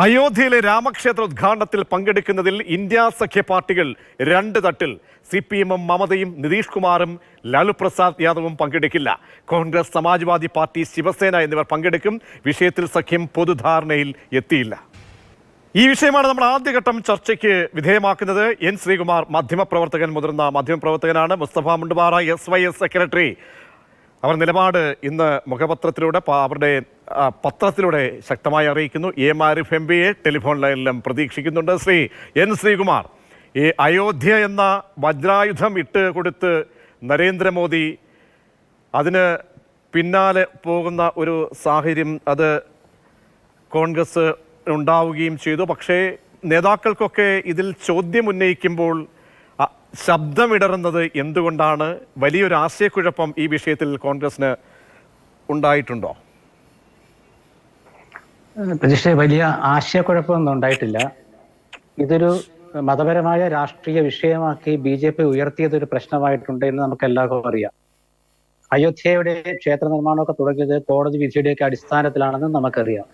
അയോധ്യയിലെ രാമക്ഷേത്ര ഉദ്ഘാടനത്തിൽ പങ്കെടുക്കുന്നതിൽ ഇന്ത്യ സഖ്യ പാർട്ടികൾ രണ്ട് തട്ടിൽ. CPM-ഉം മമതയും നിതീഷ് കുമാറും ലാലു പ്രസാദ് യാദവും പങ്കെടുക്കില്ല. കോൺഗ്രസ്, സമാജ്വാദി പാർട്ടി, ശിവസേന എന്നിവർ പങ്കെടുക്കും. വിഷയത്തിൽ സഖ്യം പൊതുധാരണയിൽ എത്തിയില്ല. ഈ വിഷയമാണ് നമ്മൾ ആദ്യഘട്ടം ചർച്ചയ്ക്ക് വിധേയമാക്കുന്നത്. എൻ ശ്രീകുമാർ മാധ്യമപ്രവർത്തകൻ, മുതിർന്ന മാധ്യമപ്രവർത്തകനാണ്. Mustafa Mundupara SYS secretary. അവർ നിലപാട് ഇന്ന് മുഖപത്രത്തിലൂടെ, അവരുടെ പത്രത്തിലൂടെ ശക്തമായി അറിയിക്കുന്നു. AMRF MBA ടെലിഫോൺ ലൈനിലും പ്രതീക്ഷിക്കുന്നുണ്ട്. ശ്രീ എൻ ശ്രീകുമാർ, ഈ അയോധ്യ എന്ന വജ്രായുധം ഇട്ട് കൊടുത്ത് നരേന്ദ്രമോദി അതിന് പിന്നാലെ പോകുന്ന ഒരു സാഹചര്യം അത് കോൺഗ്രസ് ഉണ്ടാവുകയും ചെയ്തു. പക്ഷേ നേതാക്കൾക്കൊക്കെ ഇതിൽ ചോദ്യം ഉന്നയിക്കുമ്പോൾ ശബ്ദമിടറുന്നത് എന്തുകൊണ്ടാണ്? വലിയൊരു ആശയക്കുഴപ്പം ഈ വിഷയത്തിൽ കോൺഗ്രസിന് ഉണ്ടായിട്ടുണ്ടോ? പ്രതിഷ്ഠ വലിയ ആശയക്കുഴപ്പമൊന്നും ഉണ്ടായിട്ടില്ല. ഇതൊരു മതപരമായ രാഷ്ട്രീയ വിഷയമാക്കി BJP ഉയർത്തിയതൊരു പ്രശ്നമായിട്ടുണ്ട് എന്ന് നമുക്ക് എല്ലാവർക്കും അറിയാം. അയോധ്യയുടെ ക്ഷേത്ര നിർമ്മാണമൊക്കെ തുടങ്ങിയത് കോടതി വിധിയുടെയൊക്കെ അടിസ്ഥാനത്തിലാണെന്ന് നമുക്കറിയാം.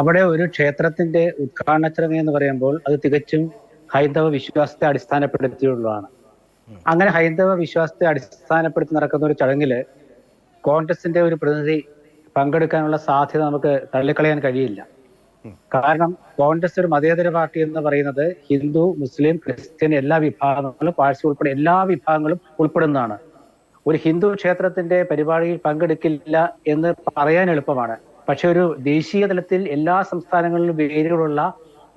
അവിടെ ഒരു ക്ഷേത്രത്തിന്റെ ഉദ്ഘാടന ചടങ്ങ് എന്ന് പറയുമ്പോൾ അത് തികച്ചും ഹൈന്ദവ വിശ്വാസത്തെ അടിസ്ഥാനപ്പെടുത്തിയുള്ളതാണ്. അങ്ങനെ ഹൈന്ദവ വിശ്വാസത്തെ അടിസ്ഥാനപ്പെടുത്തി നടക്കുന്ന ഒരു ചടങ്ങില് കോൺഗ്രസിന്റെ ഒരു പ്രതിനിധി പങ്കെടുക്കാനുള്ള സാധ്യത നമുക്ക് തള്ളിക്കളയാൻ കഴിയില്ല. കാരണം കോൺഗ്രസ് ഒരു മതേതര പാർട്ടി എന്ന് പറയുന്നത് ഹിന്ദു, മുസ്ലിം, ക്രിസ്ത്യൻ എല്ലാ വിഭാഗങ്ങളും, പാഴ്സി ഉൾപ്പെടെ എല്ലാ വിഭാഗങ്ങളും ഉൾപ്പെടുന്നതാണ്. ഒരു ഹിന്ദു ക്ഷേത്രത്തിന്റെ പരിപാടിയിൽ പങ്കെടുക്കില്ല എന്ന് പറയാൻ എളുപ്പമാണ്. പക്ഷെ ഒരു ദേശീയ തലത്തിൽ എല്ലാ സംസ്ഥാനങ്ങളിലും വേരുകളുള്ള,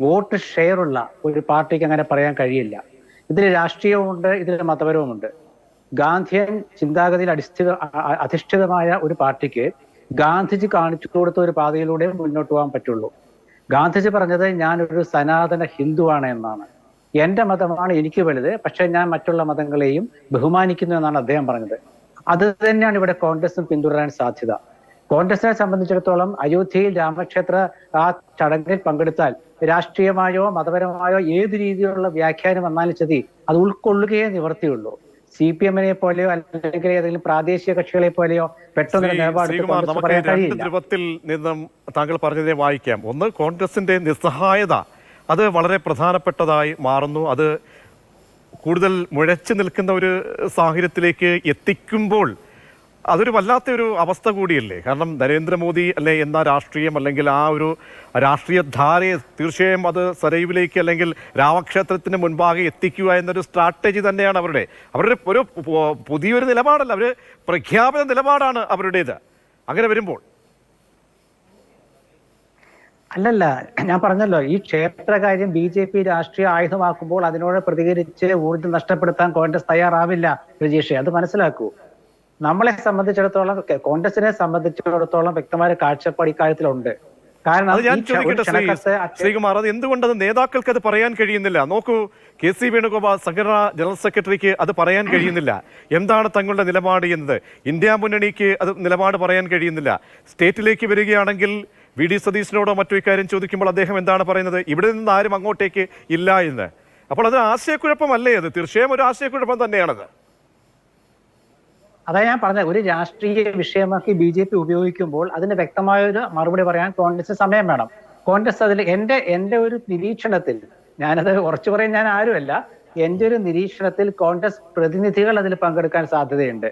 വോട്ട് ഷെയറുള്ള ഒരു പാർട്ടിക്ക് അങ്ങനെ പറയാൻ കഴിയില്ല. ഇതിൽ രാഷ്ട്രീയവുമുണ്ട്, ഇതിൽ മതപരവുമുണ്ട്. ഗാന്ധിയൻ ചിന്താഗതിയിൽ അധിഷ്ഠിതമായ ഒരു പാർട്ടിക്ക് ഗാന്ധിജി കാണിച്ചു കൊടുത്ത ഒരു പാതയിലൂടെ മുന്നോട്ട് പോകാൻ പറ്റുള്ളൂ. ഗാന്ധിജി പറഞ്ഞത് ഞാനൊരു സനാതന ഹിന്ദുവാണ് എന്നാണ്. എന്റെ മതമാണ് എനിക്ക് വലുത്, പക്ഷെ ഞാൻ മറ്റുള്ള മതങ്ങളെയും ബഹുമാനിക്കുന്നു എന്നാണ് അദ്ദേഹം പറഞ്ഞത്. അത് തന്നെയാണ് ഇവിടെ കോൺഗ്രസും പിന്തുടരാൻ സാധ്യത. കോൺഗ്രസിനെ സംബന്ധിച്ചിടത്തോളം അയോധ്യയിൽ രാമക്ഷേത്ര ആ ചടങ്ങിൽ പങ്കെടുത്താൽ രാഷ്ട്രീയമായോ മതപരമായോ ഏത് രീതിയിലുള്ള വ്യാഖ്യാനം വന്നാലും ശരി, അത് ഉൾക്കൊള്ളുകയേ നിവർത്തിയുള്ളൂ. CPM-നെ പോലെയോ അല്ലെങ്കിൽ ഏതെങ്കിലും പ്രാദേശിക കക്ഷികളെ പോലെയോ പെട്ടെന്ന് നിലപാട് പറയാൻ കഴിയില്ല. ധ്രുവത്തിൽ നിന്നും താങ്കൾ പറഞ്ഞതിനെ വായിക്കാം. ഒന്ന്, കോൺഗ്രസിന്റെ നിസ്സഹായത അത് വളരെ പ്രധാനപ്പെട്ടതായി മാറുന്നു. അത് കൂടുതൽ മുഴച്ചു നിൽക്കുന്ന ഒരു സാഹചര്യത്തിലേക്ക് എത്തിക്കുമ്പോൾ അതൊരു വല്ലാത്തൊരു അവസ്ഥ കൂടിയല്ലേ? കാരണം നരേന്ദ്രമോദി അല്ലെ എന്ന രാഷ്ട്രീയം, അല്ലെങ്കിൽ ആ ഒരു രാഷ്ട്രീയ ധാരയെ തീർച്ചയായും അത് സരയുവിലേക്ക് അല്ലെങ്കിൽ രാമക്ഷേത്രത്തിന് മുൻപാകെ എത്തിക്കുക എന്നൊരു സ്ട്രാറ്റജി തന്നെയാണ് അവരുടെ ഒരു പുതിയൊരു നിലപാടല്ല, അവർ പ്രഖ്യാപിത നിലപാടാണ് അവരുടേത്. അങ്ങനെ വരുമ്പോൾ അല്ലല്ല, ഞാൻ പറഞ്ഞല്ലോ, ഈ ക്ഷേത്ര കാര്യം BJP രാഷ്ട്രീയ ആയുധമാക്കുമ്പോൾ അതിനോട് പ്രതികരിച്ച് ഊർജ്ജം നഷ്ടപ്പെടുത്താൻ കോൺഗ്രസ് തയ്യാറാവില്ല. രജീഷേ, അത് മനസ്സിലാക്കൂ. നമ്മളെ സംബന്ധിച്ചിടത്തോളം, കോൺഗ്രസിനെ സംബന്ധിച്ചിടത്തോളം വ്യക്തമായ കാഴ്ചപ്പാട് ഇക്കാര്യത്തിലുണ്ട്. കാരണം ശ്രീകുമാർ, അത് എന്തുകൊണ്ടത് നേതാക്കൾക്ക് അത് പറയാൻ കഴിയുന്നില്ല? നോക്കൂ, KC വേണുഗോപാൽ സംഘടനാ ജനറൽ സെക്രട്ടറിക്ക് അത് പറയാൻ കഴിയുന്നില്ല. എന്താണ് തങ്ങളുടെ നിലപാട് എന്നത്? ഇന്ത്യ മുന്നണിക്ക് അത് നിലപാട് പറയാൻ കഴിയുന്നില്ല. സ്റ്റേറ്റിലേക്ക് വരികയാണെങ്കിൽ VD സതീശനോടോ മറ്റോ ഇക്കാര്യം ചോദിക്കുമ്പോൾ അദ്ദേഹം എന്താണ് പറയുന്നത്? ഇവിടെ നിന്ന് ആരും അങ്ങോട്ടേക്ക് ഇല്ല എന്ന്. അപ്പോൾ അത് ആശയക്കുഴപ്പമല്ലേ? അത് തീർച്ചയായും ഒരു ആശയക്കുഴപ്പം തന്നെയാണത്. അതാ ഞാൻ പറഞ്ഞത്, ഒരു രാഷ്ട്രീയ വിഷയമാക്കി BJP ഉപയോഗിക്കുമ്പോൾ അതിന് വ്യക്തമായൊരു മറുപടി പറയാൻ കോൺഗ്രസ് സമയം വേണം. കോൺഗ്രസ് അതിൽ എന്റെ ഒരു നിരീക്ഷണത്തിൽ, ഞാനത് ഉറച്ചു പറയാൻ ഞാൻ ആരുമല്ല, എന്റെ ഒരു നിരീക്ഷണത്തിൽ കോൺഗ്രസ് പ്രതിനിധികൾ അതിൽ പങ്കെടുക്കാൻ സാധ്യതയുണ്ട്.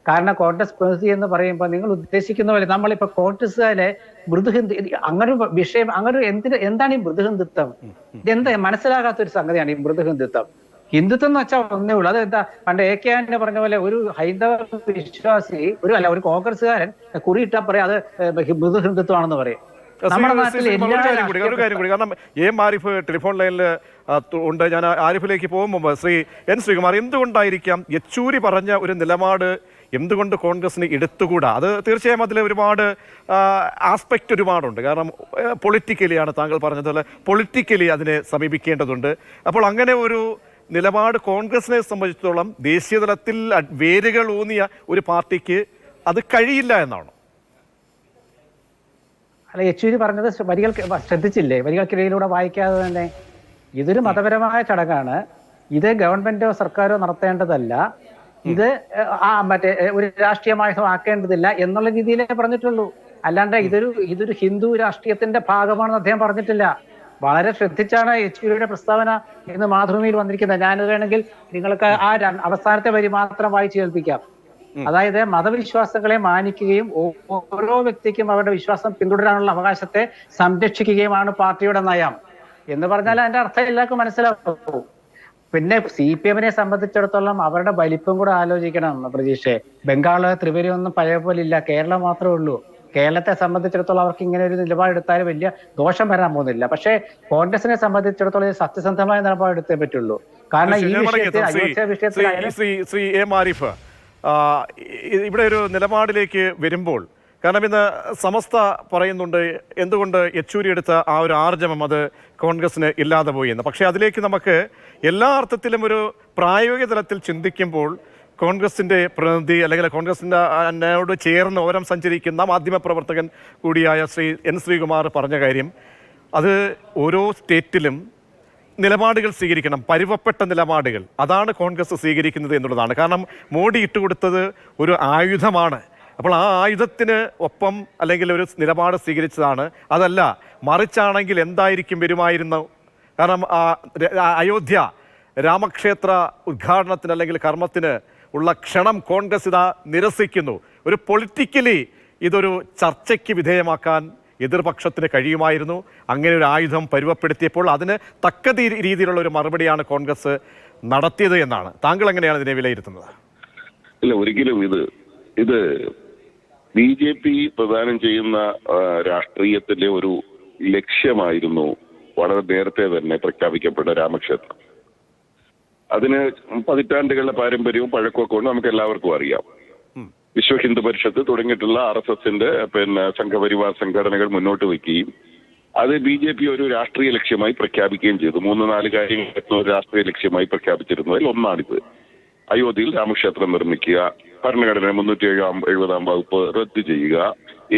കാരണം കോൺഗ്രസ് പ്രതിനിധി എന്ന് പറയുമ്പോൾ നിങ്ങൾ ഉദ്ദേശിക്കുന്ന പോലെ നമ്മളിപ്പോ കോൺഗ്രസ്സുകാരെ മൃദുഹിന്ദു, അങ്ങനെ വിഷയം, അങ്ങനെ എന്താണ് ഈ മൃദുഹിന്ദുത്വം? ഇതെന്താ മനസ്സിലാകാത്തൊരു സംഗതിയാണ് ഈ മൃദുഹിന്ദുത്വം. ഹിന്ദുത്വം എന്ന് വെച്ചാൽ ഒന്നേ ഉള്ളൂ. അതെന്താ, പണ്ട് AK ആന്റണി പറഞ്ഞ പോലെ ഒരു ഹൈന്ദവ വിശ്വാസി, ഒരു കോൺഗ്രസ്സുകാരൻ കുറിയിട്ടാ പറയാം അത് മൃദു ഹിന്ദുത്വമാണെന്ന് പറയും. നമ്മുടെ നാട്ടിൽ ഒരു കാര്യം കൂടി, കാരണം AMRF ടെലിഫോൺ ലൈനിൽ ഉണ്ട്. ഞാൻ ആരിഫിലേക്ക് പോകും മുമ്പ് ശ്രീ എൻ ശ്രീകുമാർ, എന്തുകൊണ്ടായിരിക്കാം യെച്ചൂരി പറഞ്ഞ ഒരു നിലപാട് എന്തുകൊണ്ട് കോൺഗ്രസിന് എടുത്തുകൂടാ? അത് തീർച്ചയായും അതിൽ ഒരുപാട് ആസ്പെക്റ്റ് ഒരുപാടുണ്ട്. കാരണം പൊളിറ്റിക്കലിയാണ് താങ്കൾ പറഞ്ഞതുപോലെ, പൊളിറ്റിക്കലി അതിനെ സമീപിക്കേണ്ടതുണ്ട്. അപ്പോൾ അങ്ങനെ ഒരു നിലപാട് കോൺഗ്രസിനെ സംബന്ധിച്ചിടത്തോളം ദേശീയ തലത്തിൽ വേരുകൾ ഊന്നിയ ഒരു പാർട്ടിക്ക് അത് കഴിയില്ല എന്നാണ്. അല്ല, യെച്ചൂരി പറഞ്ഞത് വരികൾ ശ്രദ്ധിച്ചില്ലേ? വരികൾക്കിടയിലൂടെ വായിക്കാതെ തന്നെ ഇതൊരു മതപരമായ ചടങ്ങാണ്, ഇത് ഗവൺമെന്റോ സർക്കാരോ നടത്തേണ്ടതല്ല, ഇത് മറ്റേ ഒരു രാഷ്ട്രീയമായുധമാക്കേണ്ടതില്ല എന്നുള്ള രീതിയിലേ പറഞ്ഞിട്ടുള്ളൂ. അല്ലാണ്ട് ഇതൊരു ഹിന്ദു രാഷ്ട്രീയത്തിന്റെ ഭാഗമാണെന്ന് അദ്ദേഹം പറഞ്ഞിട്ടില്ല. വളരെ ശ്രദ്ധിച്ചാണ് യെച്ചൂരിയുടെ പ്രസ്താവന ഇന്ന് മാതൃഭൂമിയിൽ വന്നിരിക്കുന്നത്. ഞാൻ വേണമെങ്കിൽ നിങ്ങൾക്ക് ആ അവസാനത്തെ വരി മാത്രം വായിച്ചു കേൾപ്പിക്കാം. അതായത് മതവിശ്വാസങ്ങളെ മാനിക്കുകയും ഓരോ വ്യക്തിക്കും അവരുടെ വിശ്വാസം പിന്തുടരാനുള്ള അവകാശത്തെ സംരക്ഷിക്കുകയുമാണ് പാർട്ടിയുടെ നയം എന്ന് പറഞ്ഞാൽ അതിന്റെ അർത്ഥം എല്ലാവർക്കും മനസ്സിലാവും. പിന്നെ CPM-നെ സംബന്ധിച്ചിടത്തോളം അവരുടെ വലിപ്പം കൂടെ ആലോചിക്കണം പ്രതീക്ഷയെ. ബംഗാള് ത്രിപുര ഒന്നും പഴയ പോലെ ഇല്ല, കേരളം മാത്രമേ ഉള്ളൂ. കേരളത്തെ സംബന്ധിച്ചിടത്തോളം അവർക്ക് ഇങ്ങനെ ഒരു നിലപാടെടുത്താലും വലിയ ദോഷം വരാൻ പോകുന്നില്ല. പക്ഷേ കോൺഗ്രസിനെ സംബന്ധിച്ചിടത്തോളം സത്യസന്ധമായ നിലപാടെടുത്തേ പറ്റുള്ളൂ. കാരണം ഈ വിഷയത്തിൽ അയോധ്യ വിഷയത്തിൽ ശ്രീ എ മാരിഫ് ഇവിടെ ഒരു നിലപാടിലേക്ക് വരുമ്പോൾ, കാരണം ഇന്ന് സമസ്ത പറയുന്നുണ്ട് എന്തുകൊണ്ട് യെച്ചൂരി എടുത്ത ആ ഒരു ആർജവം അത് കോൺഗ്രസിന് ഇല്ലാതെ പോയി എന്ന്. പക്ഷേ അതിലേക്ക് നമുക്ക് എല്ലാ അർത്ഥത്തിലും ഒരു പ്രായോഗിക തലത്തിൽ ചിന്തിക്കുമ്പോൾ കോൺഗ്രസിൻ്റെ പ്രതിനിധി അല്ലെങ്കിൽ കോൺഗ്രസിനോട് ചേർന്ന് ഓരം സഞ്ചരിക്കുന്ന മാധ്യമപ്രവർത്തകൻ കൂടിയായ ശ്രീ എൻ ശ്രീകുമാർ പറഞ്ഞ കാര്യം, അത് ഓരോ സ്റ്റേറ്റിലും നിലപാടുകൾ സ്വീകരിക്കണം, പരുവപ്പെട്ട നിലപാടുകൾ. അതാണ് കോൺഗ്രസ് സ്വീകരിക്കുന്നത് എന്നുള്ളതാണ്. കാരണം മോഡി ഇട്ടുകൊടുത്തത് ഒരു ആയുധമാണ്. അപ്പോൾ ആ ആയുധത്തിന് ഒപ്പം അല്ലെങ്കിൽ ഒരു നിലപാട് സ്വീകരിച്ചതാണ്. അതല്ല മറിച്ചാണെങ്കിൽ എന്തായിരിക്കും വരുമായിരുന്നു. കാരണം അയോധ്യ രാമക്ഷേത്ര ഉദ്ഘാടനത്തിന് അല്ലെങ്കിൽ കർമ്മത്തിന് ഉള്ള ക്ഷണം കോൺഗ്രസ് ഇതാ നിരസിക്കുന്നു. ഒരു പൊളിറ്റിക്കലി ഇതൊരു ചർച്ചയ്ക്ക് വിധേയമാക്കാൻ എതിർപക്ഷത്തിന് കഴിയുമായിരുന്നു. അങ്ങനെ ഒരു ആയുധം പരുവപ്പെടുത്തിയപ്പോൾ അതിന് തക്ക രീതിയിലുള്ള ഒരു മറുപടിയാണ് കോൺഗ്രസ് നടത്തിയത് എന്നാണ്. താങ്കൾ എങ്ങനെയാണ് ഇതിനെ വിലയിരുത്തുന്നത്? ഇല്ല, ഒരിക്കലും ഇത് BJP പ്രദാനം ചെയ്യുന്ന രാഷ്ട്രീയത്തിലെ ഒരു ലക്ഷ്യമായിരുന്നു വളരെ നേരത്തെ തന്നെ പ്രഖ്യാപിക്കപ്പെട്ട രാമക്ഷേത്രം. അതിന് പതിറ്റാണ്ടുകളുടെ പാരമ്പര്യവും പഴക്കമൊക്കെ കൊണ്ട് നമുക്ക് എല്ലാവർക്കും അറിയാം. വിശ്വ ഹിന്ദു പരിഷത്ത് തുടങ്ങിയിട്ടുള്ള RSSന്റെ സംഘപരിവാർ സംഘടനകൾ മുന്നോട്ട് വയ്ക്കുകയും അത് BJP ഒരു രാഷ്ട്രീയ ലക്ഷ്യമായി പ്രഖ്യാപിക്കുകയും ചെയ്തു. 3-4 കാര്യങ്ങൾ ഒരു രാഷ്ട്രീയ ലക്ഷ്യമായി പ്രഖ്യാപിച്ചിരുന്നതിൽ ഒന്നാണിത്. അയോധ്യയിൽ രാമക്ഷേത്രം നിർമ്മിക്കുക, ഭരണഘടന 370 വകുപ്പ് റദ്ദ് ചെയ്യുക,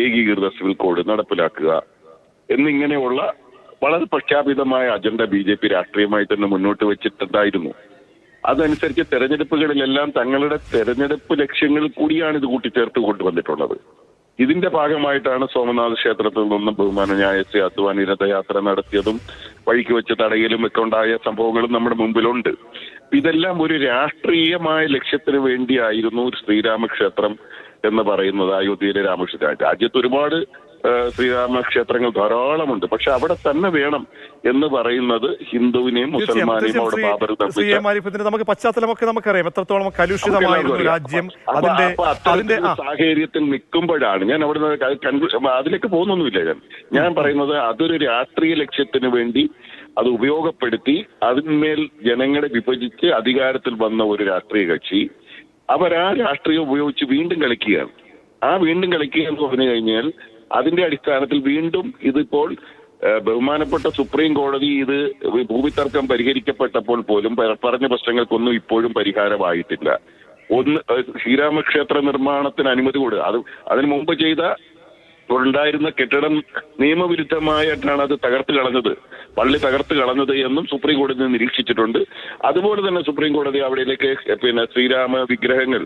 ഏകീകൃത സിവിൽ കോഡ് നടപ്പിലാക്കുക എന്നിങ്ങനെയുള്ള വളരെ പ്രഖ്യാപിതമായ അജണ്ട BJP രാഷ്ട്രീയമായി തന്നെ മുന്നോട്ട് വെച്ചിട്ടുണ്ടായിരുന്നു. അതനുസരിച്ച് തെരഞ്ഞെടുപ്പുകളിലെല്ലാം തങ്ങളുടെ തെരഞ്ഞെടുപ്പ് ലക്ഷ്യങ്ങൾ കൂടിയാണ് ഇത് കൂട്ടിച്ചേർത്ത് കൊണ്ടുവന്നിട്ടുള്ളത്. ഇതിന്റെ ഭാഗമായിട്ടാണ് സോമനാഥ് ക്ഷേത്രത്തിൽ നിന്നും ബഹുമാനനായ ശ്രീ അദ്വാനി രഥയാത്ര നടത്തിയതും വഴിക്ക് വെച്ച് തടയലും ഒക്കെ ഉണ്ടായ സംഭവങ്ങളും നമ്മുടെ മുമ്പിലുണ്ട്. ഇതെല്ലാം ഒരു രാഷ്ട്രീയമായ ലക്ഷ്യത്തിന് വേണ്ടിയായിരുന്നു ശ്രീരാമക്ഷേത്രം എന്ന് പറയുന്നത്. അയോധ്യയിലെ രാമക്ഷേത്രം, രാജ്യത്ത് ഒരുപാട് ശ്രീരാമക്ഷേത്രങ്ങൾ ധാരാളമുണ്ട്. പക്ഷെ അവിടെ തന്നെ വേണം എന്ന് പറയുന്നത് ഹിന്ദുവിനെയും മുസൽമാനെയും അവിടെ ബാബർ നമുക്ക് പശ്ചാത്തലമൊക്കെ നമുക്കറിയാം എത്രത്തോളം കലുഷിതമായിരുന്നു രാജ്യം. അതിന്റെ സാഹചര്യത്തിൽ നിൽക്കുമ്പോഴാണ് ഞാൻ അവിടെ അതിലേക്ക് പോകുന്നൊന്നുമില്ല. ഞാൻ പറയുന്നത് അതൊരു രാഷ്ട്രീയ ലക്ഷ്യത്തിന് വേണ്ടി അത് ഉപയോഗപ്പെടുത്തി അതിന്മേൽ ജനങ്ങളെ വിഭജിച്ച് അധികാരത്തിൽ വന്ന ഒരു രാഷ്ട്രീയ കക്ഷി അവരാ രാഷ്ട്രീയം ഉപയോഗിച്ച് വീണ്ടും കളിക്കുകയാണ്. വീണ്ടും കളിക്കുക എന്ന് പറഞ്ഞു കഴിഞ്ഞാൽ അതിന്റെ അടിസ്ഥാനത്തിൽ വീണ്ടും ഇതിപ്പോൾ ബഹുമാനപ്പെട്ട സുപ്രീം കോടതി ഇത് ഭൂമിതർക്കം പരിഹരിക്കപ്പെട്ടപ്പോൾ പോലും പറഞ്ഞ പ്രശ്നങ്ങൾക്കൊന്നും ഇപ്പോഴും പരിഹാരമായിട്ടില്ല. ശ്രീരാമക്ഷേത്ര നിർമ്മാണത്തിന് അനുമതി കൊടുക്കുക, അതിനു മുമ്പ് ഉണ്ടായിരുന്ന കെട്ടിടം നിയമവിരുദ്ധമായിട്ടാണ് അത് തകർത്ത് കളഞ്ഞത്, പള്ളി തകർത്ത് കളഞ്ഞത് എന്നും സുപ്രീം കോടതി നിരീക്ഷിച്ചിട്ടുണ്ട്. അതുപോലെ തന്നെ സുപ്രീം കോടതി അവിടേക്ക് ശ്രീരാമ വിഗ്രഹങ്ങൾ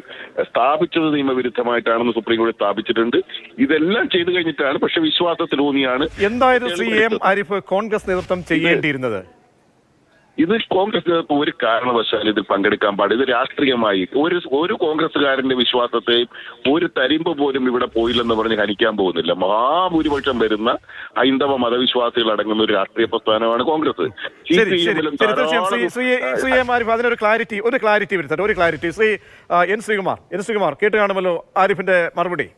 സ്ഥാപിച്ചത് നിയമവിരുദ്ധമായിട്ടാണെന്ന് സുപ്രീം കോടതി സ്ഥാപിച്ചിട്ടുണ്ട്. ഇതെല്ലാം ചെയ്തു കഴിഞ്ഞിട്ടാണ്, പക്ഷെ വിശ്വാസത്തിലൂന്നിയാണ്. എന്തായാലും ശ്രീ എം ആരിഫ് കോൺഗ്രസ് നേതൃത്വം ചെയ്യേണ്ടിയിരുന്നത് ഇത് കോൺഗ്രസ് ഒരു കാരണവശാലും ഇതിൽ പങ്കെടുക്കാൻ പാടില്ല. ഇത് രാഷ്ട്രീയമായി ഒരു കോൺഗ്രസ്സുകാരന്റെ വിശ്വാസത്തെയും ഒരു തരിമ്പ് പോലും ഇവിടെ പോയില്ലെന്ന് പറഞ്ഞ് ഹനിക്കാൻ പോകുന്നില്ല. മഹാഭൂരിപക്ഷം വരുന്ന ഹൈന്ദവ മതവിശ്വാസികൾ അടങ്ങുന്ന ഒരു രാഷ്ട്രീയ പ്രസ്ഥാനമാണ് കോൺഗ്രസ്. അതിനൊരു ക്ലാരിറ്റി വരുത്തട്ടെ. ശ്രീ എൻ ശ്രീകുമാർ കേട്ട് കാണുമല്ലോ ആരിഫിന്റെ മറുപടി.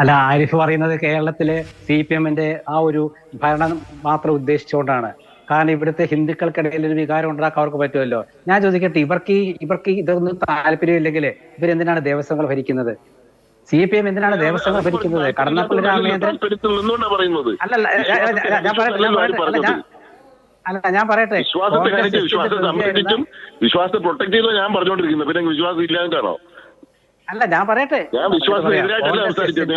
അല്ല, ആരിഫ് പറയുന്നത് കേരളത്തിലെ CPM-ന്റെ ആ ഒരു ഭരണം മാത്രം ഉദ്ദേശിച്ചുകൊണ്ടാണ്. കാരണം ഇവിടുത്തെ ഹിന്ദുക്കൾക്കിടയിൽ ഒരു വികാരം ഉണ്ടാക്കാൻ അവർക്ക് പറ്റുമല്ലോ. ഞാൻ ചോദിക്കട്ടെ, ഇവർക്ക് ഇതൊന്നും താല്പര്യമില്ലെങ്കിൽ ഇവരെന്തിനാണ് ദേവസ്വങ്ങൾ ഭരിക്കുന്നത്? CPM എന്തിനാണ് ദേവസ്വങ്ങൾ ഭരിക്കുന്നത്? കടന്നപ്പള്ളി രാമേന്ദ്രൻ അല്ലല്ല, ഞാൻ പറയട്ടെ, വിശ്വാസത്തെ പ്രൊട്ടക്ട് ചെയ്തോ ഞാൻ പറഞ്ഞോണ്ടിരിക്കുന്നത്. പിന്നെ വിശ്വാസം ഇല്ലാതാണോ? അല്ല, ഞാൻ പറയട്ടെ, വിശ്വാസത്തിനെതിരായിട്ടല്ല സംസാരിച്ചത്.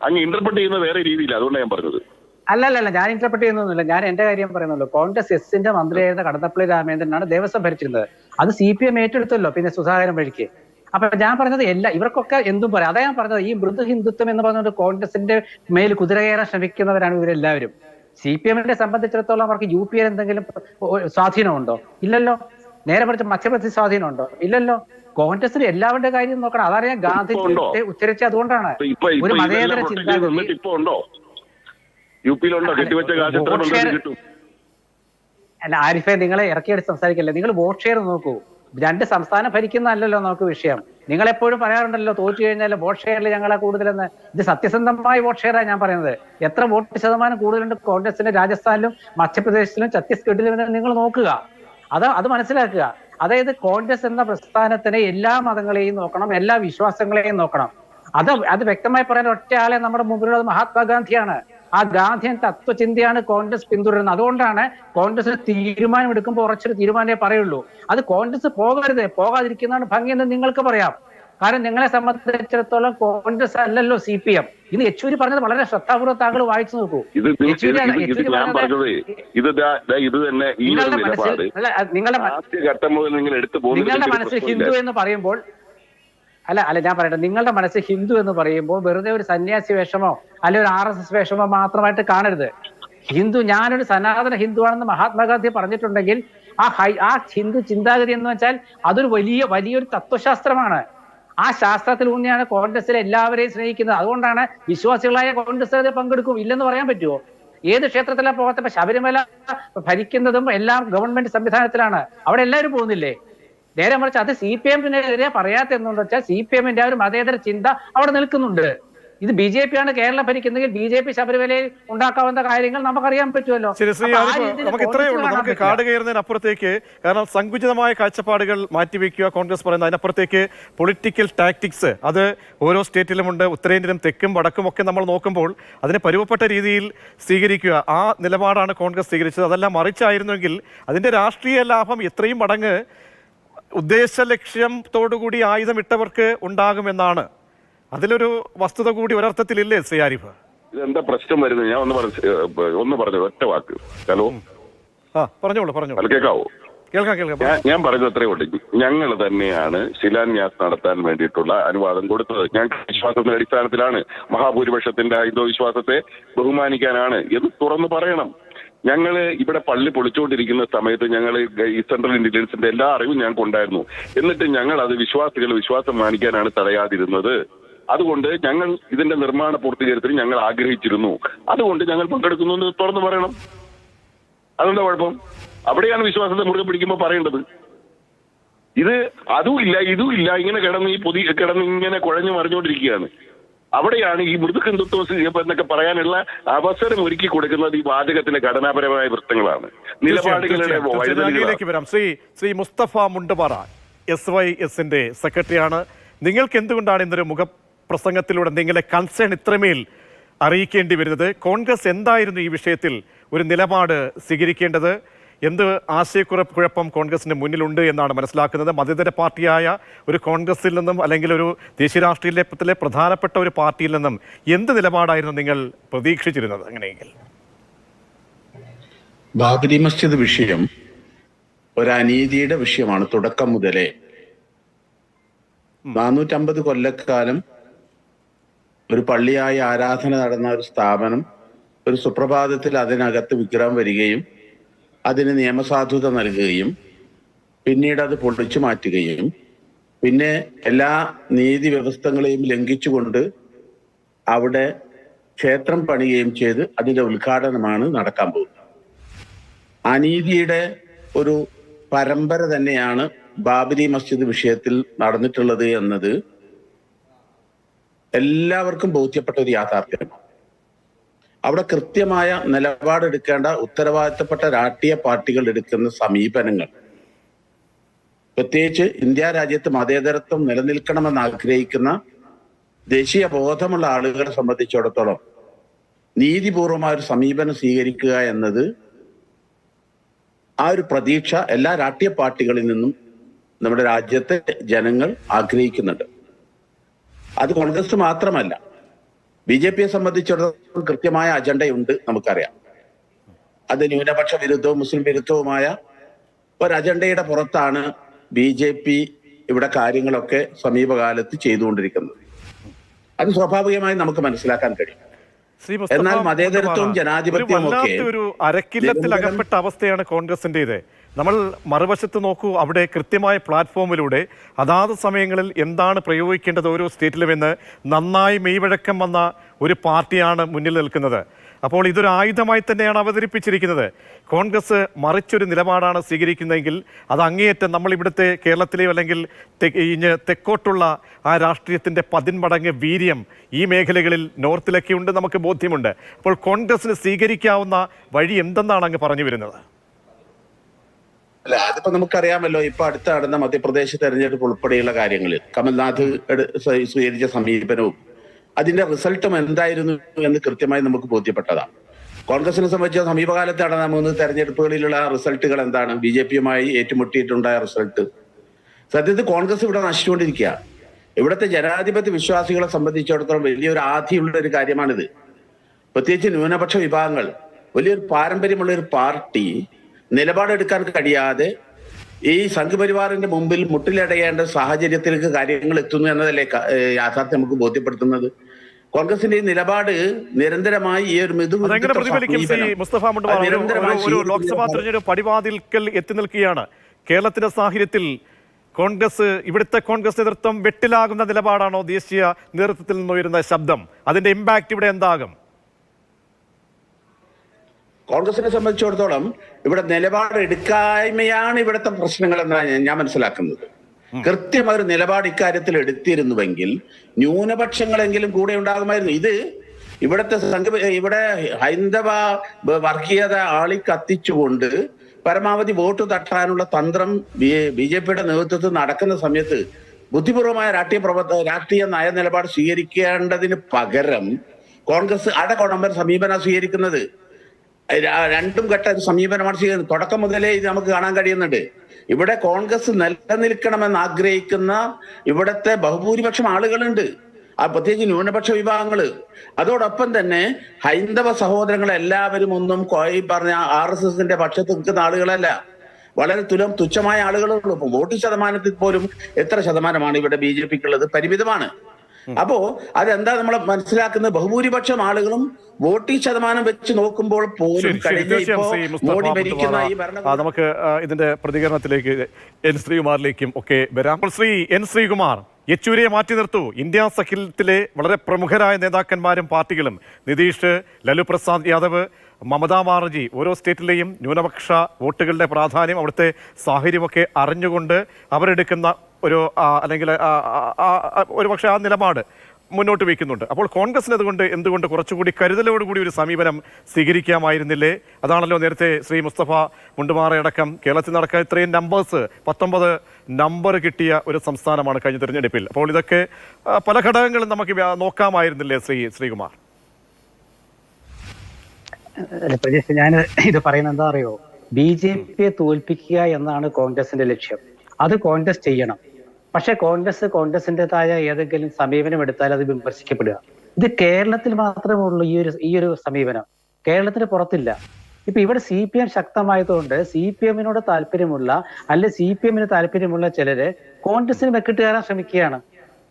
അങ്ങ് ഇന്റർപ്രറ്റ് ചെയ്യുന്ന വേറെ രീതിയില്ല, അതുകൊണ്ടാണ് ഞാൻ പറഞ്ഞത്. അല്ലല്ല, ഞാൻ ഇന്റർപ്രറ്റ് ചെയ്യുന്നൊന്നുമില്ല. ഞാൻ എന്റെ കാര്യം പറയുന്നുള്ളൂ. കോൺഗ്രസ് എസിന്റെ മന്ത്രിയായിരുന്ന കടന്നപ്പള്ളി രാമേന്ദ്രനാണ് ദേവസ്വം ഭരിച്ചിരുന്നത്. അത് CPM ഏറ്റെടുത്തല്ലോ പിന്നെ സുധാകരൻ വഴിക്ക്. അപ്പൊ ഞാൻ പറഞ്ഞത് ഇവർക്കൊക്കെ എന്തും പറയാം. അതാ ഞാൻ പറഞ്ഞത്, ഈ മൃദു ഹിന്ദുത്വം എന്ന് പറഞ്ഞുകൊണ്ട് കോൺഗ്രസിന്റെ മേൽ കുതിര കയറാൻ ശ്രമിക്കുന്നവരാണ് ഇവരെല്ലാവരും. CPM-നെ സംബന്ധിച്ചിടത്തോളം അവർക്ക് UP-യിൽ എന്തെങ്കിലും സ്വാധീനമുണ്ടോ? ഇല്ലല്ലോ. നേരെ മറിച്ച് മധ്യപ്രദേശ് സ്വാധീനമുണ്ടോ? ഇല്ലല്ലോ. കോൺഗ്രസിന് എല്ലാവരുടെ കാര്യം നോക്കണം. അതാണ് ഞാൻ ഗാന്ധി ഉച്ചരിച്ച. അതുകൊണ്ടാണ് ഒരു മതേതര ചിന്താഗതി. അല്ല ആരിഫെ, നിങ്ങളെ ഇറക്കിയെടുത്ത് സംസാരിക്കല്ലേ. നിങ്ങൾ വോട്ട് ഷെയർ നോക്കൂ. 2 സംസ്ഥാനം ഭരിക്കുന്നതല്ലല്ലോ നമുക്ക് വിഷയം. നിങ്ങൾ എപ്പോഴും പറയാറുണ്ടല്ലോ തോറ്റു കഴിഞ്ഞാൽ വോട്ട് ഷെയറിൽ ഞങ്ങളെ കൂടുതലെന്ന്. ഇത് സത്യസന്ധമായ വോട്ട് ഷെയറാണ് ഞാൻ പറയുന്നത്. എത്ര വോട്ട് ശതമാനം കൂടുതലുണ്ട് കോൺഗ്രസിന് രാജസ്ഥാനിലും മധ്യപ്രദേശിലും ഛത്തീസ്ഗഡിലും നിങ്ങൾ നോക്കുക. അത് മനസ്സിലാക്കുക. അതായത് കോൺഗ്രസ് എന്ന പ്രസ്ഥാനത്തിന് എല്ലാ മതങ്ങളെയും നോക്കണം, എല്ലാ വിശ്വാസങ്ങളെയും നോക്കണം. അത് വ്യക്തമായി പറയാൻ ഒറ്റ ആളെ നമ്മുടെ മുമ്പിലുള്ളത് മഹാത്മാഗാന്ധിയാണ്. ആ ഗാന്ധിയൻ തത്വചിന്തയാണ് കോൺഗ്രസ് പിന്തുടരുന്നത്. അതുകൊണ്ടാണ് കോൺഗ്രസ് തീരുമാനം എടുക്കുമ്പോൾ ഉറച്ചൊരു തീരുമാനമേ പറയുള്ളൂ. അത് കോൺഗ്രസ് പോകാതിരിക്കുന്നതാണ് ഭംഗിയെന്ന് നിങ്ങൾക്ക് പറയാം. കാരണം നിങ്ങളെ സംബന്ധിച്ചിടത്തോളം കോൺഗ്രസ് അല്ലല്ലോ CPM. ഇന്ന് യെച്ചൂരി പറഞ്ഞത് വളരെ ശ്രദ്ധാപൂർവ്വം താങ്കൾ വായിച്ചു നോക്കൂ. നിങ്ങളുടെ മനസ്സിൽ ഹിന്ദു എന്ന് പറയുമ്പോൾ ഞാൻ പറയട്ടെ, നിങ്ങളുടെ മനസ്സിൽ ഹിന്ദു എന്ന് പറയുമ്പോൾ വെറുതെ ഒരു സന്യാസി വേഷമോ അല്ലെ ഒരു RSS വേഷമോ മാത്രമായിട്ട് കാണരുത്. ഞാനൊരു സനാതന ഹിന്ദുവാണെന്ന് മഹാത്മാഗാന്ധി പറഞ്ഞിട്ടുണ്ടെങ്കിൽ ആ ഹിന്ദു ചിന്താഗതി എന്ന് വെച്ചാൽ അതൊരു വലിയൊരു തത്വശാസ്ത്രമാണ്. ആ ശാസ്ത്രത്തിൽ ഊന്നിയാണ് കോൺഗ്രസിലെ എല്ലാവരെയും സ്നേഹിക്കുന്നത്. അതുകൊണ്ടാണ് വിശ്വാസികളായ കോൺഗ്രസ് പങ്കെടുക്കും. ഇല്ലെന്ന് പറയാൻ പറ്റുമോ? ഏത് ക്ഷേത്രത്തിലാണ് പോകാത്ത? ശബരിമല ഭരിക്കുന്നതും എല്ലാം ഗവൺമെന്റ് സംവിധാനത്തിലാണ്. അവിടെ എല്ലാവരും പോകുന്നില്ലേ? നേരെ മറിച്ച് അത് CPM-നെതിരെ പറയാത്ത എന്നുണ്ടെന്ന് വെച്ചാൽ CPM-ന്റെ ആ ഒരു മതേതര ചിന്ത അവിടെ നിൽക്കുന്നുണ്ട്. ഇത് BJP ആണ് കേരളം ഭരിക്കുന്നതെങ്കിൽ BJP ശബരിമലയിൽ ഉണ്ടാക്കാവുന്ന കാര്യങ്ങൾ നമുക്കറിയാൻ പറ്റുമല്ലോ. നമുക്ക് ഇത്രയേ ഉള്ളൂ. നമുക്ക് കാട് കയറുന്നതിനപ്പുറത്തേക്ക്, കാരണം സങ്കുചിതമായ കാഴ്ചപ്പാടുകൾ മാറ്റിവെക്കുക കോൺഗ്രസ് പറയുന്നത്, അതിനപ്പുറത്തേക്ക് പൊളിറ്റിക്കൽ ടാക്ടിക്സ് അത് ഓരോ സ്റ്റേറ്റിലുമുണ്ട്. ഉത്തരേന്ത്യയിലും തെക്കും വടക്കും ഒക്കെ നമ്മൾ നോക്കുമ്പോൾ അതിനെ പരുവപ്പെട്ട രീതിയിൽ സ്വീകരിക്കുക, ആ നിലപാടാണ് കോൺഗ്രസ് സ്വീകരിച്ചത്. അതെല്ലാം മറിച്ചായിരുന്നെങ്കിൽ അതിൻ്റെ രാഷ്ട്രീയ ലാഭം എത്രയും മടങ്ങ് ഉദ്ദേശ ലക്ഷ്യത്തോടുകൂടി ആയുധമിട്ടവർക്ക് ഉണ്ടാകുമെന്നാണ്. അതിലൊരു വസ്തുത കൂടി ഒരർത്ഥത്തിലില്ലേ ശ്രീ ആരിഫ്? ഇതെന്താ പ്രശ്നം വരുന്നത്? ഞാൻ ഒന്ന് പറഞ്ഞു ഒറ്റ വാക്ക്. ഹലോ, പറഞ്ഞോളൂ. കേൾക്കാവോ? കേൾക്കാം. ഞാൻ പറഞ്ഞത് അത്രയും ഉണ്ട്. ഞങ്ങൾ തന്നെയാണ് ശിലാന്യാസ് നടത്താൻ വേണ്ടിയിട്ടുള്ള അനുവാദം കൊടുത്തത്. ഞങ്ങൾക്ക് വിശ്വാസത്തിന്റെ അടിസ്ഥാനത്തിലാണ്, മഹാഭൂരിപക്ഷത്തിന്റെ ഹിന്ദു വിശ്വാസത്തെ ബഹുമാനിക്കാനാണ് എന്ന് തുറന്നു പറയണം. ഞങ്ങള് ഇവിടെ പള്ളി പൊളിച്ചുകൊണ്ടിരിക്കുന്ന സമയത്ത് ഞങ്ങൾ ഈ സെൻട്രൽ ഇന്റലിജൻസിന്റെ എല്ലാ അറിവും ഞങ്ങൾക്ക് ഉണ്ടായിരുന്നു. എന്നിട്ട് ഞങ്ങൾ അത് വിശ്വാസം മാനിക്കാനാണ് തടയാതിരുന്നത്. അതുകൊണ്ട് ഞങ്ങൾ ഇതിന്റെ നിർമ്മാണ പൂർത്തീകരണത്തിന് ഞങ്ങൾ ആഗ്രഹിച്ചിരുന്നു. അതുകൊണ്ട് ഞങ്ങൾ പങ്കെടുക്കുന്നു എന്ന് തുറന്നു പറയണം. അതെന്താ കുഴപ്പം? അവിടെയാണ് വിശ്വാസത്തെ മുറുകെ പിടിക്കുമ്പോൾ പറയേണ്ടത്. ഇത് അതുമില്ല ഇതുമില്ല, ഇങ്ങനെ കിടന്ന് ഇങ്ങനെ കുഴഞ്ഞു മറിഞ്ഞുകൊണ്ടിരിക്കുകയാണ്. അവിടെയാണ് ഈ മൃദു ഹിന്ദുത്വം എന്നൊക്കെ പറയാനുള്ള അവസരം ഒരുക്കി കൊടുക്കുന്നത് ഈ വാചകത്തിന്റെ ഘടനാപരമായ വൃത്തങ്ങളാണ്, നിലപാടുകളുടെ വഴികളിലേക്ക് വരാം. ശ്രീ മുസ്തഫ മുണ്ടപാറ SYSന്റെ സെക്രട്ടറിയാണ്. നിങ്ങൾക്ക് എന്തുകൊണ്ടാണ് ഇന്നൊരു മുഖപ്രസംഗത്തിലൂടെ നിങ്ങളെ കൺസേൺ ഇത്രമേൽ അറിയിക്കേണ്ടി വരുന്നത്? കോൺഗ്രസ് എന്തായിരുന്നു ഈ വിഷയത്തിൽ ഒരു നിലപാട് സ്വീകരിക്കേണ്ടത്? എന്ത് ആശയക്കുഴപ്പം കോൺഗ്രസിന് മുന്നിലുണ്ട് എന്നാണ് മനസ്സിലാക്കുന്നത്? മതേതര പാർട്ടിയായ ഒരു കോൺഗ്രസിൽ നിന്നും അല്ലെങ്കിൽ ഒരു ദേശീയ രാഷ്ട്രീയത്തിലെ പ്രധാനപ്പെട്ട ഒരു പാർട്ടിയിൽ നിന്നും എന്ത് നിലപാടായിരുന്നു നിങ്ങൾ പ്രതീക്ഷിച്ചിരുന്നത്? അങ്ങനെയെങ്കിൽ ബാബരി മസ്ജിദ് വിഷയം ഒരു അനീതിയുടെ വിഷയമാണ്. തുടക്കം മുതലേ 450 കൊല്ലക്കാലം ഒരു പള്ളിയായി ആരാധന നടന്ന ഒരു സ്ഥാപനം ഒരു സുപ്രഭാതത്തിൽ അതിനകത്ത് വിഗ്രഹം വരികയും അതിന് നിയമസാധുത നൽകുകയും പിന്നീട് അത് പൊളിച്ചു മാറ്റുകയും പിന്നെ എല്ലാ നീതി വ്യവസ്ഥകളെയും ലംഘിച്ചുകൊണ്ട് അവിടെ ക്ഷേത്രം പണിയുകയും ചെയ്ത് അതിന്റെ ഉദ്ഘാടനമാണ് നടക്കാൻ പോകുന്നത്. അനീതിയുടെ ഒരു പരമ്പര തന്നെയാണ് ബാബരി മസ്ജിദ് വിഷയത്തിൽ നടന്നിട്ടുള്ളത് എന്നത് എല്ലാവർക്കും ബോധ്യപ്പെട്ട ഒരു യാഥാർത്ഥ്യമാണ്. അവിടെ കൃത്യമായ നിലപാടെടുക്കേണ്ട ഉത്തരവാദിത്തപ്പെട്ട രാഷ്ട്രീയ പാർട്ടികൾ എടുക്കുന്ന സമീപനങ്ങൾ, പ്രത്യേകിച്ച് ഇന്ത്യ രാജ്യത്ത് മതേതരത്വം നിലനിൽക്കണമെന്ന് ആഗ്രഹിക്കുന്ന ദേശീയ ബോധമുള്ള ആളുകളെ സംബന്ധിച്ചിടത്തോളം നീതിപൂർവമായ ഒരു സമീപനം സ്വീകരിക്കുക എന്നത് ആ ഒരു പ്രതീക്ഷ എല്ലാ രാഷ്ട്രീയ പാർട്ടികളിൽ നിന്നും നമ്മുടെ രാജ്യത്തെ ജനങ്ങൾ ആഗ്രഹിക്കുന്നുണ്ട്. അത് കോൺഗ്രസ് മാത്രമല്ല, BJPയെ സംബന്ധിച്ചിടത്തോളം കൃത്യമായ അജണ്ടയുണ്ട്, നമുക്കറിയാം. അത് ന്യൂനപക്ഷ വിരുദ്ധവും മുസ്ലിം വിരുദ്ധവുമായ ഒരു അജണ്ടയുടെ പുറത്താണ് BJP ഇവിടെ കാര്യങ്ങളൊക്കെ സമീപകാലത്ത് ചെയ്തുകൊണ്ടിരിക്കുന്നത്. അത് സ്വാഭാവികമായി നമുക്ക് മനസ്സിലാക്കാൻ കഴിയും. എന്നാൽ മതേതരത്വവും ജനാധിപത്യവും ഒക്കെ ഒരു അരക്കില്ലത്തിൽ അകപ്പെട്ട അവസ്ഥയാണ് കോൺഗ്രസിന്റേത്. നമ്മൾ മറുവശത്ത് നോക്കൂ, അവിടെ കൃത്യമായ പ്ലാറ്റ്ഫോമിലൂടെ അതാത് സമയങ്ങളിൽ എന്താണ് പ്രയോഗിക്കേണ്ടത് ഓരോ സ്റ്റേറ്റിലുമെന്ന് നന്നായി മെയ്വഴക്കം വന്ന ഒരു പാർട്ടിയാണ് മുന്നിൽ നിൽക്കുന്നത്. അപ്പോൾ ഇതൊരു ആയുധമായി തന്നെയാണ് അവതരിപ്പിച്ചിരിക്കുന്നത്. കോൺഗ്രസ് മറിച്ചൊരു നിലപാടാണ് സ്വീകരിക്കുന്നതെങ്കിൽ അത് അങ്ങേയറ്റം നമ്മൾ ഇവിടുത്തെ കേരളത്തിലെയോ അല്ലെങ്കിൽ തെക്കോട്ടുള്ള ആ രാഷ്ട്രീയത്തിൻ്റെ 10 മടങ്ങ് വീര്യം ഈ മേഖലകളിൽ നോർത്തിലൊക്കെ ഉണ്ട്, നമുക്ക് ബോധ്യമുണ്ട്. അപ്പോൾ കോൺഗ്രസിന് സ്വീകരിക്കാവുന്ന വഴി എന്തെന്നാണ് അങ്ങ് പറഞ്ഞു വരുന്നത്? അല്ല, അതിപ്പോ നമുക്കറിയാമല്ലോ. ഇപ്പൊ അടുത്ത നടന്ന മധ്യപ്രദേശ് തെരഞ്ഞെടുപ്പ് ഉൾപ്പെടെയുള്ള കാര്യങ്ങളിൽ കമൽനാഥ് സ്വീകരിച്ച സമീപനവും അതിന്റെ റിസൾട്ടും എന്തായിരുന്നു എന്ന് കൃത്യമായി നമുക്ക് ബോധ്യപ്പെട്ടതാണ്. കോൺഗ്രസിനെ സംബന്ധിച്ച സമീപകാലത്ത് നടന്ന 3 തെരഞ്ഞെടുപ്പുകളിലുള്ള റിസൾട്ടുകൾ എന്താണ്? BJP-യുമായി ഏറ്റുമുട്ടിയിട്ടുണ്ടായ റിസൾട്ട്. സത്യത്തിൽ കോൺഗ്രസ് ഇവിടെ നശിച്ചുകൊണ്ടിരിക്കുക. ഇവിടുത്തെ ജനാധിപത്യ വിശ്വാസികളെ സംബന്ധിച്ചിടത്തോളം വലിയൊരു ആധിയുള്ള ഒരു കാര്യമാണിത്. പ്രത്യേകിച്ച് ന്യൂനപക്ഷ വിഭാഗങ്ങൾ, വലിയൊരു പാരമ്പര്യമുള്ള ഒരു പാർട്ടി നിലപാടെടുക്കാൻ കഴിയാതെ ഈ സംഘപരിവാറിന്റെ മുമ്പിൽ മുട്ടിലടയേണ്ട സാഹചര്യത്തിലേക്ക് കാര്യങ്ങൾ എത്തുന്നു എന്നതല്ലേ യാഥാർത്ഥ്യം നമുക്ക് ബോധ്യപ്പെടുത്തുന്നത്. കോൺഗ്രസിന്റെ ഈ നിലപാട് നിരന്തരമായി ഈ ഒരു ലോക്സഭാ തെരഞ്ഞെടുപ്പ് പടിവാതിൽക്കൽ എത്തി നിൽക്കുകയാണ്. കേരളത്തിന്റെ സാഹചര്യത്തിൽ കോൺഗ്രസ്, ഇവിടുത്തെ കോൺഗ്രസ് നേതൃത്വം വെട്ടിലാകുന്ന നിലപാടാണോ ദേശീയ നേതൃത്വത്തിൽ നിന്ന് ഉയരുന്ന ശബ്ദം? അതിന്റെ ഇമ്പാക്ട് ഇവിടെ എന്താകും? കോൺഗ്രസിനെ സംബന്ധിച്ചിടത്തോളം ഇവിടെ നിലപാടെടുക്കായ്മയാണ് ഇവിടുത്തെ പ്രശ്നങ്ങൾ എന്നാണ് ഞാൻ മനസ്സിലാക്കുന്നത്. കൃത്യമായൊരു നിലപാട് ഇക്കാര്യത്തിൽ എടുത്തിരുന്നുവെങ്കിൽ ന്യൂനപക്ഷങ്ങളെങ്കിലും കൂടെ ഉണ്ടാകുമായിരുന്നു. ഇത് ഇവിടെ ഹൈന്ദവ വർഗീയത ആളിക്കത്തിച്ചുകൊണ്ട് പരമാവധി വോട്ട് തട്ടാനുള്ള തന്ത്രം BJP-യുടെ നേതൃത്വത്തിൽ നടക്കുന്ന സമയത്ത് ബുദ്ധിപൂർവമായ രാഷ്ട്രീയ നയനിലപാട് സ്വീകരിക്കേണ്ടതിന് പകരം കോൺഗ്രസ് അടകൊടമ്പൻ സമീപനം സ്വീകരിക്കുന്നത്. 2 ഘട്ട സമീപനമാണ് സ്വീകരിക്കുന്നത്. തുടക്കം മുതലേ ഇത് നമുക്ക് കാണാൻ കഴിയുന്നുണ്ട്. ഇവിടെ കോൺഗ്രസ് നിലനിൽക്കണമെന്ന് ആഗ്രഹിക്കുന്ന ഇവിടുത്തെ ബഹുഭൂരിപക്ഷം ആളുകളുണ്ട്, പ്രത്യേകിച്ച് ന്യൂനപക്ഷ വിഭാഗങ്ങള്. അതോടൊപ്പം തന്നെ ഹൈന്ദവ സഹോദരങ്ങളെല്ലാവരും ഒന്നും ഈ പറഞ്ഞ RSSന്റെ പക്ഷത്ത് നിൽക്കുന്ന ആളുകളല്ല, വളരെ തുച്ഛമായ ആളുകളുള്ളൂ. ഇപ്പൊ വോട്ട് ശതമാനത്തിൽ പോലും എത്ര ശതമാനമാണ് ഇവിടെ BJP-ക്കുള്ളത്? പരിമിതമാണ്. അപ്പോ അതെന്താ നമ്മൾ മനസ്സിലാക്കുന്നത്? ബഹുഭൂരിപക്ഷം ആളുകളും വോട്ടിംഗ് ശതമാനം വെച്ച് നോക്കുമ്പോൾ പോലും മോഡി ഭരിക്കുന്ന ഈ നമുക്ക് ഇതിന്റെ പ്രതികരണത്തിലേക്ക് ശ്രീകുമാറിലേക്കും ഒക്കെ വരാം. ശ്രീകുമാർ, യെച്ചൂരിയെ മാറ്റി നിർത്തൂ. ഇന്ത്യ സഖ്യത്തിലെ വളരെ പ്രമുഖരായ നേതാക്കന്മാരും പാർട്ടികളും, നിതീഷ്, ലാലു പ്രസാദ് യാദവ്, മമതാ ബാനർജി, ഓരോ സ്റ്റേറ്റിലെയും ന്യൂനപക്ഷ വോട്ടുകളുടെ പ്രാധാന്യം, അവിടുത്തെ സാഹചര്യമൊക്കെ അറിഞ്ഞുകൊണ്ട് അവരെടുക്കുന്ന ഒരു അല്ലെങ്കിൽ ഒരു പക്ഷേ ആ നിലപാട് മുന്നോട്ട് വയ്ക്കുന്നുണ്ട്. അപ്പോൾ കോൺഗ്രസിന് അതുകൊണ്ട് എന്തുകൊണ്ട് കുറച്ചുകൂടി കരുതലോടുകൂടി ഒരു സമീപനം സ്വീകരിക്കാമായിരുന്നില്ലേ? അതാണല്ലോ നേരത്തെ ശ്രീ മുസ്തഫ മുണ്ടുമാറയടക്കം കേരളത്തിൽ നടക്കാൻ ഇത്രയും 19 നമ്പർ കിട്ടിയ ഒരു സംസ്ഥാനമാണ് കഴിഞ്ഞ തെരഞ്ഞെടുപ്പിൽ. അപ്പോൾ ഇതൊക്കെ പല ഘടകങ്ങളും നമുക്ക് നോക്കാമായിരുന്നില്ലേ ശ്രീകുമാർ? ഞാൻ ഇത് പറയുന്നത് എന്താ അറിയോ, BJP-യെ തോൽപ്പിക്കുക എന്നാണ് കോൺഗ്രസിന്റെ ലക്ഷ്യം. അത് കോൺഗ്രസ് ചെയ്യണം. പക്ഷെ കോൺഗ്രസിൻ്റെതായ ഏതെങ്കിലും സമീപനം എടുത്താൽ അത് വിമർശിക്കപ്പെടുക. ഇത് കേരളത്തിൽ മാത്രമേ ഉള്ളൂ ഈ ഒരു സമീപനം, കേരളത്തിന് പുറത്തില്ല. ഇപ്പൊ ഇവിടെ CPM ശക്തമായതുകൊണ്ട് CPM-നോട് താല്പര്യമുള്ള അല്ലെ CPM-ന് താല്പര്യമുള്ള ചിലര് കോൺഗ്രസിന് വെക്കിട്ട് കയറാൻ ശ്രമിക്കുകയാണ്.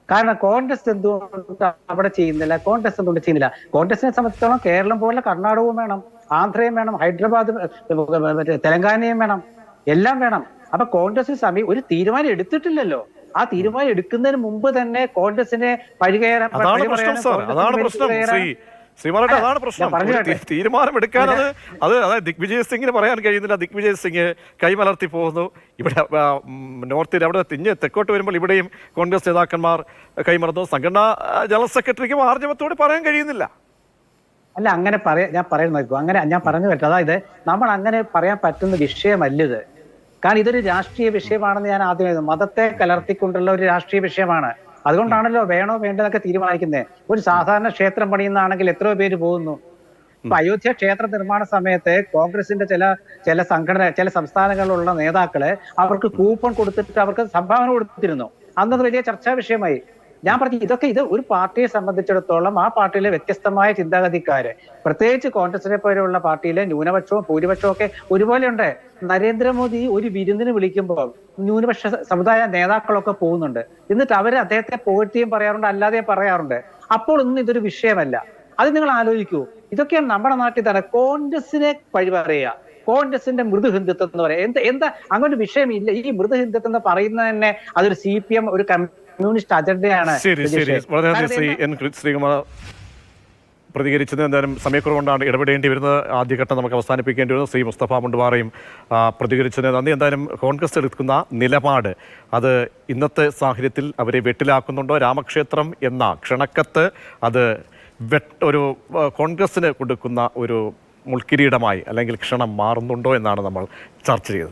കാരണം കോൺഗ്രസ് എന്തുകൊണ്ട് അവിടെ ചെയ്യുന്നില്ല, കോൺഗ്രസ് എന്തുകൊണ്ട് ചെയ്യുന്നില്ല? കോൺഗ്രസിനെ സംബന്ധിച്ചിടത്തോളം കേരളം പോലെ കർണാടകവും വേണം, ആന്ധ്രയും വേണം, ഹൈദരാബാദ് തെലങ്കാനയും വേണം, എല്ലാം വേണം. അപ്പൊ കോൺഗ്രസ് ഒരു തീരുമാനം എടുത്തിട്ടില്ലല്ലോ. ആ തീരുമാനം എടുക്കുന്നതിന് മുമ്പ് തന്നെ കോൺഗ്രസിനെ അതാണ് പ്രശ്നം. തീരുമാനം എടുക്കാൻ അതായത് ദിഗ്വിജയ് സിംഗിന് പറയാൻ കഴിയുന്നില്ല. ദിഗ്വിജയ് സിംഗ് കൈമലർത്തി പോകുന്നു. ഇവിടെ നോർത്തിൽ അവിടെ തെക്കോട്ട് വരുമ്പോൾ ഇവിടെയും കോൺഗ്രസ് നേതാക്കന്മാർ കൈമറന്നു. സംഘടനാ ജനറൽ സെക്രട്ടറിക്ക് ആർജവത്തോട് പറയാൻ കഴിയുന്നില്ല. അല്ല, അങ്ങനെ ഞാൻ പറയുന്നത് അങ്ങനെ ഞാൻ പറഞ്ഞു പറ്റും. അതായത് നമ്മൾ അങ്ങനെ പറയാൻ പറ്റുന്ന വിഷയമല്ലിത്. കാരണം ഇതൊരു രാഷ്ട്രീയ വിഷയമാണെന്ന് ഞാൻ ആദ്യം, മതത്തെ കലർത്തിക്കൊണ്ടുള്ള ഒരു രാഷ്ട്രീയ വിഷയമാണ്. അതുകൊണ്ടാണല്ലോ വേണോ വേണ്ടതൊക്കെ തീരുമാനിക്കുന്നത്. ഒരു സാധാരണ ക്ഷേത്രം പണിയുന്നതാണെങ്കിൽ എത്രയോ പേര് പോകുന്നു. ഇപ്പൊ അയോധ്യ ക്ഷേത്ര നിർമ്മാണ സമയത്ത് കോൺഗ്രസിന്റെ ചില സംസ്ഥാനങ്ങളിലുള്ള നേതാക്കള് അവർക്ക് കൂപ്പൺ കൊടുത്തിട്ട് അവർക്ക് സംഭാവന കൊടുത്തിരുന്നു. അന്നത് വലിയ ചർച്ചാ വിഷയമായി. ഞാൻ പറഞ്ഞു ഇത് ഒരു പാർട്ടിയെ സംബന്ധിച്ചിടത്തോളം ആ പാർട്ടിയിലെ വ്യത്യസ്തമായ ചിന്താഗതിക്കാര്, പ്രത്യേകിച്ച് കോൺഗ്രസിനെ പോലെയുള്ള പാർട്ടിയിലെ ന്യൂനപക്ഷവും ഭൂരിപക്ഷവും ഒക്കെ ഒരുപോലെയുണ്ട്. നരേന്ദ്രമോദി ഒരു വിരുന്നിന് വിളിക്കുമ്പോൾ ന്യൂനപക്ഷ സമുദായ നേതാക്കളൊക്കെ പോകുന്നുണ്ട്. എന്നിട്ട് അവര് അദ്ദേഹത്തെ പുകഴ്ത്തിയും പറയാറുണ്ട്, അല്ലാതെയും പറയാറുണ്ട്. അപ്പോൾ ഒന്നും ഇതൊരു വിഷയമല്ല. അത് നിങ്ങൾ ആലോചിക്കൂ. ഇതൊക്കെയാണ് നമ്മുടെ നാട്ടിൽ തന്നെ കോൺഗ്രസിനെ വഴിപറയുക, കോൺഗ്രസിന്റെ മൃദുഹിന്ദുത്വം എന്ന് പറയാം. എന്താ അങ്ങനെ ഒരു വിഷയമില്ല. ഈ മൃദുഹിന്ദുത്വം എന്ന് പറയുന്നത് തന്നെ അതൊരു CPM ഒരു കമ്മ്യൂണിസ്റ്റ് അജണ്ടയാണ്. ശ്രീകുമാർ പ്രതികരിച്ചത് എന്തായാലും സമയക്കുറവുകൊണ്ടാണ് ഇടപെടേണ്ടി വരുന്നത്. ആദ്യഘട്ടം നമുക്ക് അവസാനിപ്പിക്കേണ്ടി വരുന്നത്. ശ്രീ മുസ്തഫ മുണ്ടുപാറയും പ്രതികരിച്ചത് നന്ദി. എന്തായാലും കോൺഗ്രസ് എടുക്കുന്ന നിലപാട് അത് ഇന്നത്തെ സാഹചര്യത്തിൽ അവരെ വെട്ടിലാക്കുന്നുണ്ടോ? രാമക്ഷേത്രം എന്ന ക്ഷണക്കത്ത് അത് ഒരു കോൺഗ്രസിന് കൊടുക്കുന്ന ഒരു മുൾക്കിരീടമായി അല്ലെങ്കിൽ ക്ഷണം മാറുന്നുണ്ടോ എന്നാണ് നമ്മൾ ചർച്ച ചെയ്തത്.